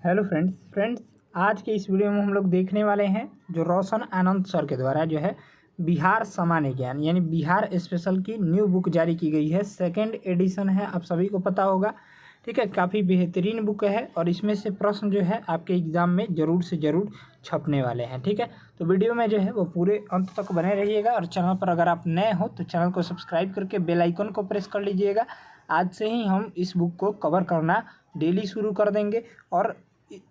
Hello friends आज के इस वीडियो में हम लोग देखने वाले हैं जो रोशन आनंद सर के द्वारा जो है बिहार सामान्य ज्ञान यानी बिहार स्पेशल की न्यू बुक जारी की गई है। सेकंड एडिशन है, आप सभी को पता होगा। ठीक है, काफ़ी बेहतरीन बुक है और इसमें से प्रश्न जो है आपके एग्ज़ाम में ज़रूर से ज़रूर छपने वाले हैं। ठीक है, तो वीडियो में जो है वो पूरे अंत तक बने रहिएगा और चैनल पर अगर आप नए हो तो चैनल को सब्सक्राइब करके बेल आइकन को प्रेस कर लीजिएगा। आज से ही हम इस बुक को कवर करना डेली शुरू कर देंगे और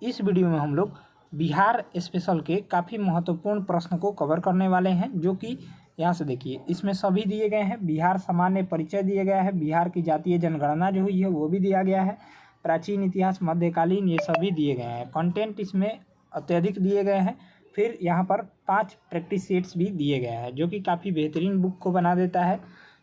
इस वीडियो में हम लोग बिहार स्पेशल के काफ़ी महत्वपूर्ण प्रश्न को कवर करने वाले हैं, जो कि यहाँ से देखिए इसमें सभी दिए गए हैं। बिहार सामान्य परिचय दिया गया है, बिहार की जातीय जनगणना जो हुई है वो भी दिया गया है, प्राचीन इतिहास, मध्यकालीन, ये सभी दिए गए हैं। कंटेंट इसमें अत्यधिक दिए गए हैं। फिर यहाँ पर 5 प्रैक्टिस सेट्स भी दिए गए हैं, जो कि काफ़ी बेहतरीन बुक को बना देता है।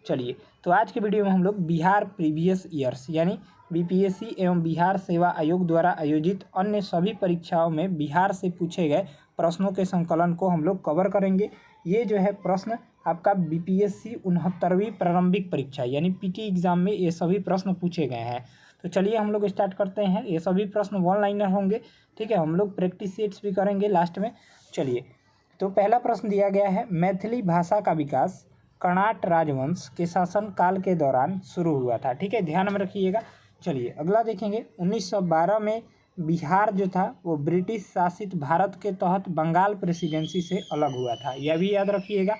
चलिए, तो आज के वीडियो में हम लोग बिहार प्रीवियस ईयर्स यानी बीपीएससी एवं बिहार सेवा आयोग द्वारा आयोजित अन्य सभी परीक्षाओं में बिहार से पूछे गए प्रश्नों के संकलन को हम लोग कवर करेंगे। ये जो है प्रश्न आपका बीपीएससी 69वीं प्रारंभिक परीक्षा यानी पीटी एग्जाम में ये सभी प्रश्न पूछे गए हैं। तो चलिए हम लोग स्टार्ट करते हैं। ये सभी प्रश्न वन लाइनर होंगे। ठीक है, हम लोग प्रैक्टिस सेट्स भी करेंगे लास्ट में। चलिए, तो पहला प्रश्न दिया गया है, मैथिली भाषा का विकास कर्णाट राजवंश के शासन काल के दौरान शुरू हुआ था। ठीक है, ध्यान में रखिएगा। चलिए अगला देखेंगे, 1912 में बिहार जो था वो ब्रिटिश शासित भारत के तहत बंगाल प्रेसिडेंसी से अलग हुआ था, यह भी याद रखिएगा।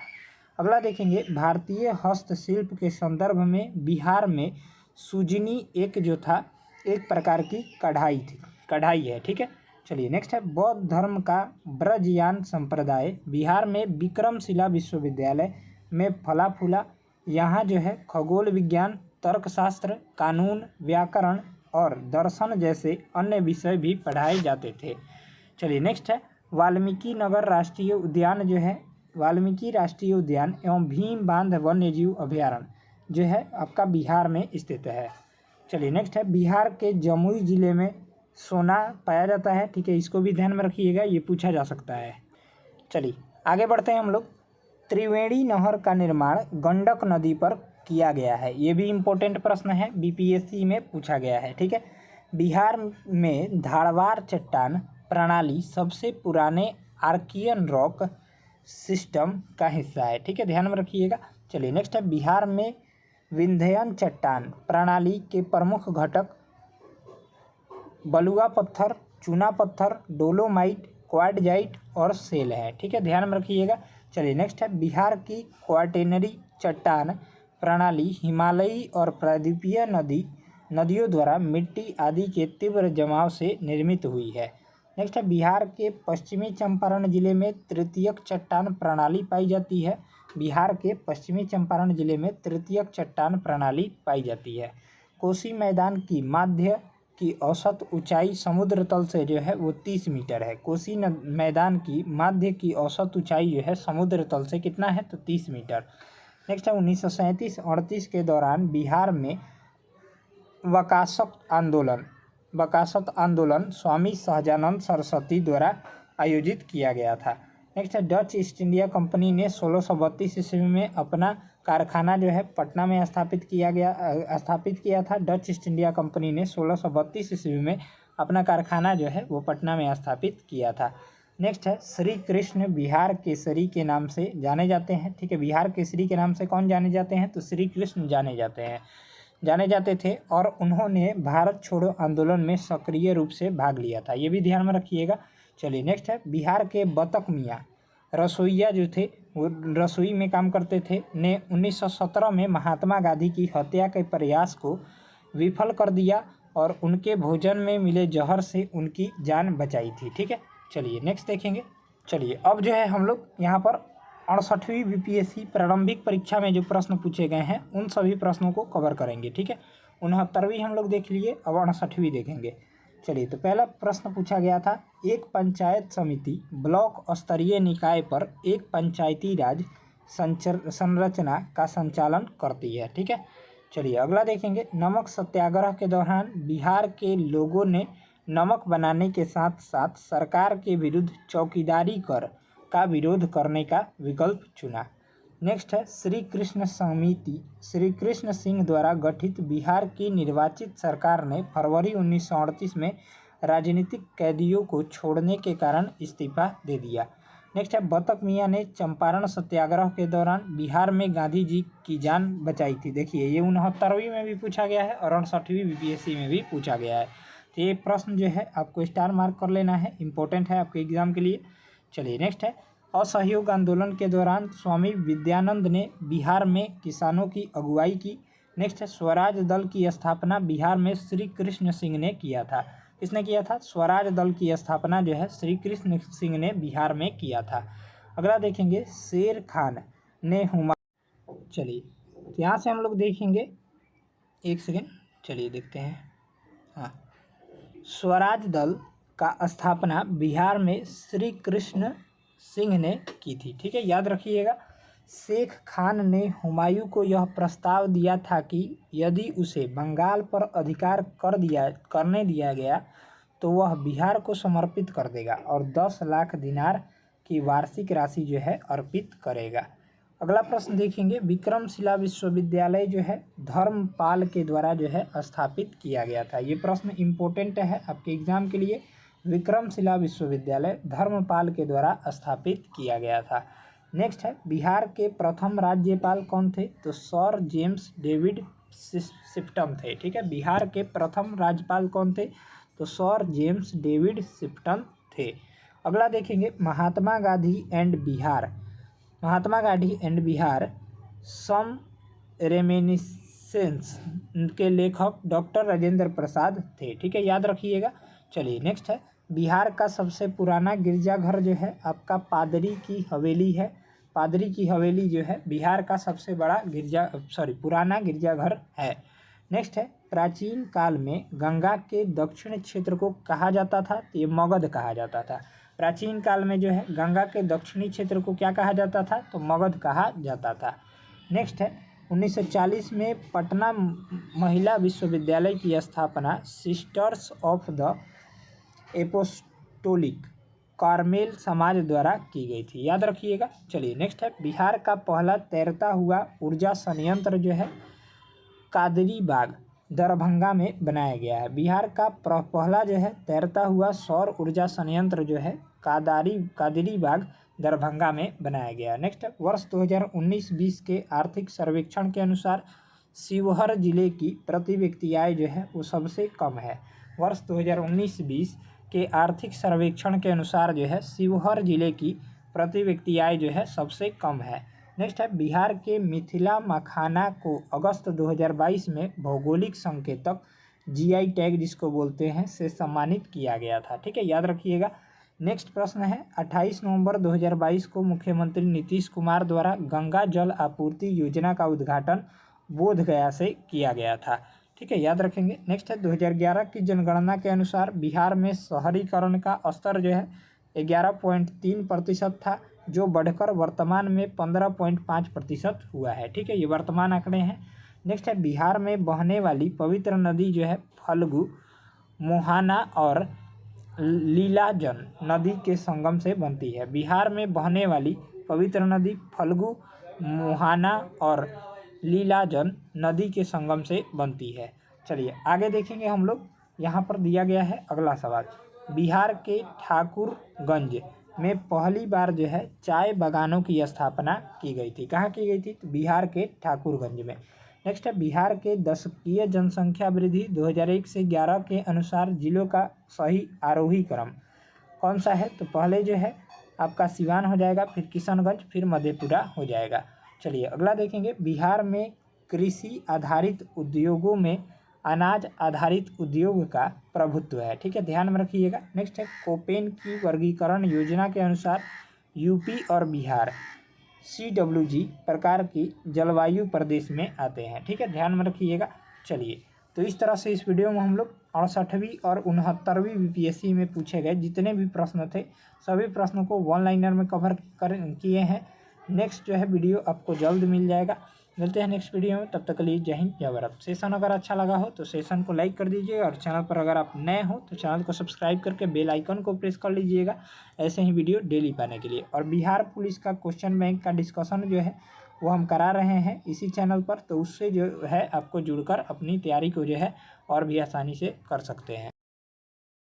अगला देखेंगे, भारतीय हस्तशिल्प के संदर्भ में बिहार में सुजनी एक जो था एक प्रकार की कढ़ाई है। ठीक है, चलिए नेक्स्ट है, बौद्ध धर्म का ब्रजयान संप्रदाय बिहार में विक्रमशिला विश्वविद्यालय में फला फूला। यहाँ जो है खगोल विज्ञान, तर्कशास्त्र, कानून, व्याकरण और दर्शन जैसे अन्य विषय भी पढ़ाए जाते थे। चलिए नेक्स्ट है, वाल्मीकि नगर राष्ट्रीय उद्यान जो है वाल्मीकि राष्ट्रीय उद्यान एवं भीम बांध वन्यजीव अभ्यारण्य जो है आपका बिहार में स्थित है। चलिए नेक्स्ट है, बिहार के जमुई जिले में सोना पाया जाता है। ठीक है, इसको भी ध्यान में रखिएगा, ये पूछा जा सकता है। चलिए आगे बढ़ते हैं हम लोग। त्रिवेणी नहर का निर्माण गंडक नदी पर किया गया है, ये भी इम्पोर्टेंट प्रश्न है, बीपीएससी में पूछा गया है। ठीक है, बिहार में धारवाड़ चट्टान प्रणाली सबसे पुराने आर्कियन रॉक सिस्टम का हिस्सा है। ठीक है, ध्यान में रखिएगा। चलिए नेक्स्ट है, बिहार में विंध्यन चट्टान प्रणाली के प्रमुख घटक बलुआ पत्थर, चूना पत्थर, डोलोमाइट, क्वार्टजाइट और सेल है। ठीक है, ध्यान में रखिएगा। चलिए नेक्स्ट है, बिहार की क्वार्टेनरी चट्टान प्रणाली हिमालयी और प्रायद्वीपीय नदियों द्वारा मिट्टी आदि के तीव्र जमाव से निर्मित हुई है। नेक्स्ट है, बिहार के पश्चिमी चंपारण जिले में तृतीयक चट्टान प्रणाली पाई जाती है। बिहार के पश्चिमी चंपारण जिले में तृतीयक चट्टान प्रणाली पाई जाती है। कोसी मैदान की माध्य की औसत ऊंचाई समुद्र तल से जो है वो 30 मीटर है। कोसी मैदान की माध्य की औसत ऊंचाई जो है समुद्र तल से कितना है, तो 30 मीटर। नेक्स्ट है, 1937-38 के दौरान बिहार में वकासत आंदोलन स्वामी सहजानंद सरस्वती द्वारा आयोजित किया गया था। नेक्स्ट है, डच ईस्ट इंडिया कंपनी ने 1632 ईस्वी में अपना कारखाना जो है पटना में स्थापित किया था। डच ईस्ट इंडिया कंपनी ने 1632 ईस्वी में अपना कारखाना जो है वो पटना में स्थापित किया था। नेक्स्ट है, श्री कृष्ण बिहार केसरी के नाम से जाने जाते हैं। ठीक है, बिहार केसरी के नाम से कौन जाने जाते हैं, तो श्री कृष्ण जाने जाते थे और उन्होंने भारत छोड़ो आंदोलन में सक्रिय रूप से भाग लिया था, ये भी ध्यान में रखिएगा। चलिए नेक्स्ट है, बिहार के बतक मियाँ रसोइया जो थे वो रसोई में काम करते थे ने 1917 में महात्मा गांधी की हत्या के प्रयास को विफल कर दिया और उनके भोजन में मिले जहर से उनकी जान बचाई थी। ठीक है, चलिए नेक्स्ट देखेंगे। चलिए अब जो है हम लोग यहाँ पर 68वीं बीपीएससी प्रारंभिक परीक्षा में जो प्रश्न पूछे गए हैं उन सभी प्रश्नों को कवर करेंगे। ठीक है, 69वीं हम लोग देख लिए, अब 68वीं देखेंगे। चलिए, तो पहला प्रश्न पूछा गया था, एक पंचायत समिति ब्लॉक स्तरीय निकाय पर एक पंचायती राज संरचना का संचालन करती है। ठीक है, चलिए अगला देखेंगे, नमक सत्याग्रह के दौरान बिहार के लोगों ने नमक बनाने के साथ साथ सरकार के विरुद्ध चौकीदारी कर का विरोध करने का विकल्प चुना। नेक्स्ट है, श्री कृष्ण सिंह द्वारा गठित बिहार की निर्वाचित सरकार ने फरवरी 1938 में राजनीतिक कैदियों को छोड़ने के कारण इस्तीफा दे दिया। नेक्स्ट है, बतख मियाँ ने चंपारण सत्याग्रह के दौरान बिहार में गांधी जी की जान बचाई थी। देखिए ये 69वीं में भी पूछा गया है और 68वीं बीपीएससी में भी पूछा गया है। तो ये प्रश्न जो है आपको स्टार मार्क कर लेना है, इंपॉर्टेंट है आपके एग्जाम के लिए। चलिए नेक्स्ट है, असहयोग आंदोलन के दौरान स्वामी विद्यानंद ने बिहार में किसानों की अगुवाई की। नेक्स्ट है, स्वराज दल की स्थापना बिहार में श्री कृष्ण सिंह ने किया था। किसने किया था? स्वराज दल की स्थापना जो है श्री कृष्ण सिंह ने बिहार में किया था। अगला देखेंगे, शेर खान ने हुमायूं। चलिए तो यहाँ से हम लोग देखेंगे, एक सेकेंड, चलिए देखते हैं। हाँ, स्वराज दल का स्थापना बिहार में श्री कृष्ण सिंह ने की थी। ठीक है, याद रखिएगा। शेख खान ने हुमायूं को यह प्रस्ताव दिया था कि यदि उसे बंगाल पर अधिकार करने दिया गया तो वह बिहार को समर्पित कर देगा और 10 लाख दिनार की वार्षिक राशि जो है अर्पित करेगा। अगला प्रश्न देखेंगे, विक्रमशिला विश्वविद्यालय जो है धर्मपाल के द्वारा जो है स्थापित किया गया था। ये प्रश्न इम्पोर्टेंट है आपके एग्जाम के लिए। विक्रमशिला विश्वविद्यालय धर्मपाल के द्वारा स्थापित किया गया था। नेक्स्ट है, बिहार के प्रथम राज्यपाल कौन थे? तो सर जेम्स डेविड शिफ्टन थे। ठीक है, बिहार के प्रथम राज्यपाल कौन थे? तो सर जेम्स डेविड शिफ्टन थे। अगला देखेंगे, Mahatma Gandhi and Bihar. Mahatma Gandhi and Bihar some reminiscence के लेखक डॉक्टर राजेंद्र प्रसाद थे। ठीक है, याद रखिएगा। चलिए नेक्स्ट है, बिहार का सबसे पुराना गिरजाघर जो है आपका पादरी की हवेली है। पादरी की हवेली जो है बिहार का सबसे बड़ा पुराना गिरजाघर है। नेक्स्ट है, प्राचीन काल में गंगा के दक्षिण क्षेत्र को कहा जाता था, तो ये मगध कहा जाता था। प्राचीन काल में जो है गंगा के दक्षिणी क्षेत्र को क्या कहा जाता था? तो मगध कहा जाता था। नेक्स्ट है, 1940 में पटना महिला विश्वविद्यालय की स्थापना sisters of the apostolic Carmel समाज द्वारा की गई थी। याद रखिएगा। चलिए नेक्स्ट है, बिहार का पहला तैरता हुआ ऊर्जा संयंत्र जो है कादरीबाग दरभंगा में बनाया गया है। बिहार का पहला जो है तैरता हुआ सौर ऊर्जा संयंत्र जो है कादरीबाग दरभंगा में बनाया गया। नेक्स्ट है, वर्ष 2019-20 के आर्थिक सर्वेक्षण के अनुसार शिवहर जिले की प्रति व्यक्ति आय जो है वो सबसे कम है। वर्ष 2019-20 के आर्थिक सर्वेक्षण के अनुसार जो है शिवहर जिले की प्रति व्यक्ति आय जो है सबसे कम है। नेक्स्ट है, बिहार के मिथिला मखाना को अगस्त 2022 में भौगोलिक संकेतक जीआई टैग जिसको बोलते हैं से सम्मानित किया गया था। ठीक है, याद रखिएगा। नेक्स्ट प्रश्न है, 28 नवंबर 2022 को मुख्यमंत्री नीतीश कुमार द्वारा गंगा जल आपूर्ति योजना का उद्घाटन बोधगया से किया गया था। ठीक है, याद रखेंगे। नेक्स्ट है, 2011 की जनगणना के अनुसार बिहार में शहरीकरण का स्तर जो है 11.3% था, जो बढ़कर वर्तमान में 15.5% हुआ है। ठीक है, ये वर्तमान आंकड़े हैं। नेक्स्ट है, बिहार में बहने वाली पवित्र नदी जो है फल्गु, मोहाना और लीलाजन नदी के संगम से बनती है। बिहार में बहने वाली पवित्र नदी फल्गु, मोहाना और लीलाजन नदी के संगम से बनती है। चलिए आगे देखेंगे हम लोग। यहाँ पर दिया गया है अगला सवाल, बिहार के ठाकुरगंज में पहली बार जो है चाय बागानों की स्थापना की गई थी। कहाँ की गई थी? तो बिहार के ठाकुरगंज में। नेक्स्ट है, बिहार के दशकीय जनसंख्या वृद्धि 2001 से 11 के अनुसार जिलों का सही आरोही क्रम कौन सा है? तो पहले जो है आपका सिवान हो जाएगा, फिर किशनगंज, फिर मधेपुरा हो जाएगा। चलिए अगला देखेंगे, बिहार में कृषि आधारित उद्योगों में अनाज आधारित उद्योग का प्रभुत्व है। ठीक है, ध्यान में रखिएगा। नेक्स्ट है, कोपेन की वर्गीकरण योजना के अनुसार यूपी और बिहार CWG प्रकार की जलवायु प्रदेश में आते हैं। ठीक है, ध्यान में रखिएगा। चलिए तो इस तरह से इस वीडियो में हम लोग 68वीं और 69वीं बीपीएससी में पूछे गए जितने भी प्रश्न थे सभी प्रश्नों को वन लाइनर में कवर किए हैं। नेक्स्ट जो है वीडियो आपको जल्द मिल जाएगा। मिलते हैं नेक्स्ट वीडियो में, तब तक के लिए जय हिंद जय भारत। सेशन अगर अच्छा लगा हो तो सेशन को लाइक कर दीजिए और चैनल पर अगर आप नए हो तो चैनल को सब्सक्राइब करके बेल आइकन को प्रेस कर लीजिएगा ऐसे ही वीडियो डेली पाने के लिए। और बिहार पुलिस का क्वेश्चन बैंक का डिस्कशन जो है वो हम करा रहे हैं इसी चैनल पर, तो उससे जो है आपको जुड़कर अपनी तैयारी को जो है और भी आसानी से कर सकते हैं।